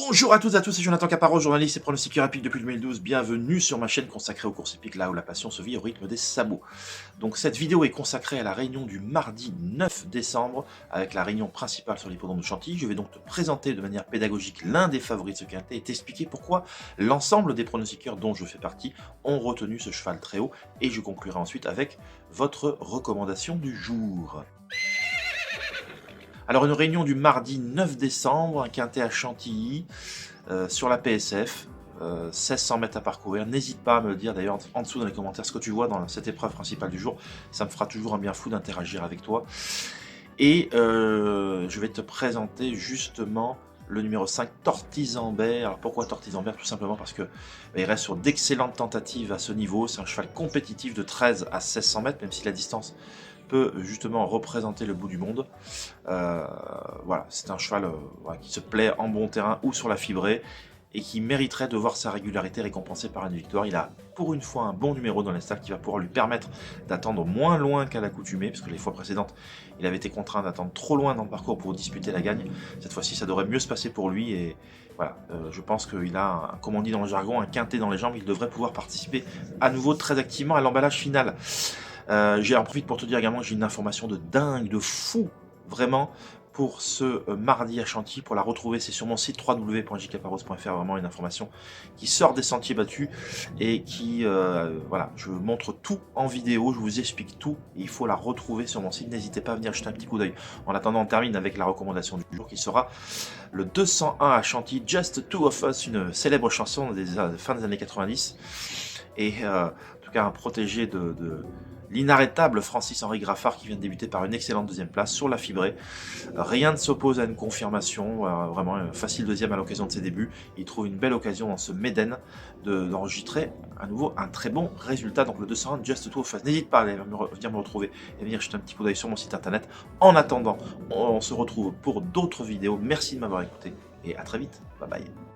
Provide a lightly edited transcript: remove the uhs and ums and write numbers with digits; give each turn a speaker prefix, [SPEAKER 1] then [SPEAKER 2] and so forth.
[SPEAKER 1] Bonjour à toutes et à tous, c'est Jonathan Caparo, journaliste et pronostiqueur rapide depuis 2012. Bienvenue sur ma chaîne consacrée aux courses hippiques, là où la passion se vit au rythme des sabots. Donc cette vidéo est consacrée à la réunion du mardi 9 décembre, avec la réunion principale sur l'hippodrome de Chantilly. Je vais donc te présenter de manière pédagogique l'un des favoris de ce quintet et t'expliquer pourquoi l'ensemble des pronostiqueurs dont je fais partie ont retenu ce cheval très haut. Et je conclurai ensuite avec votre recommandation du jour. Alors une réunion du mardi 9 décembre, un quintet à Chantilly, sur la PSF, 1600 mètres à parcourir. N'hésite pas à me le dire d'ailleurs en dessous dans les commentaires ce que tu vois dans cette épreuve principale du jour. Ça me fera toujours un bien fou d'interagir avec toi. Et je vais te présenter justement le numéro 5, Tortizambert. Alors pourquoi Tortizambert? Tout simplement parce que il reste sur d'excellentes tentatives à ce niveau. C'est un cheval compétitif de 13 à 1600 mètres, même si la distance peut justement représenter le bout du monde. Voilà, c'est un cheval voilà, qui se plaît en bon terrain ou sur la fibrée et qui mériterait de voir sa régularité récompensée par une victoire. Il a pour une fois un bon numéro dans les stalles qui va pouvoir lui permettre d'attendre moins loin qu'à l'accoutumée, parce que les fois précédentes, il avait été contraint d'attendre trop loin dans le parcours pour disputer la gagne. Cette fois-ci, ça devrait mieux se passer pour lui et voilà, je pense qu'il a, comme on dit dans le jargon, un quintet dans les jambes. Il devrait pouvoir participer à nouveau très activement à l'emballage final. J'en profite pour te dire également que j'ai une information de dingue, de fou, vraiment, pour ce mardi à Chantilly. Pour la retrouver, c'est sur mon site www.jcaparos.fr, vraiment une information qui sort des sentiers battus et qui, voilà, je montre tout en vidéo, je vous explique tout, et il faut la retrouver sur mon site. N'hésitez pas à venir jeter un petit coup d'œil. En attendant, on termine avec la recommandation du jour qui sera le 201 à Chantilly, Just Two of Us, une célèbre chanson des fin des années 90, et en tout cas un protégé de l'inarrêtable Francis-Henri Graffard qui vient de débuter par une excellente deuxième place sur la fibrée. Rien ne s'oppose à une confirmation, vraiment facile deuxième à l'occasion de ses débuts. Il trouve une belle occasion dans ce Méden d'enregistrer à nouveau un très bon résultat. Donc le 201 Just Two of Us. N'hésite pas à venir me retrouver et venir jeter un petit coup d'œil sur mon site internet. En attendant, on se retrouve pour d'autres vidéos. Merci de m'avoir écouté et à très vite. Bye bye.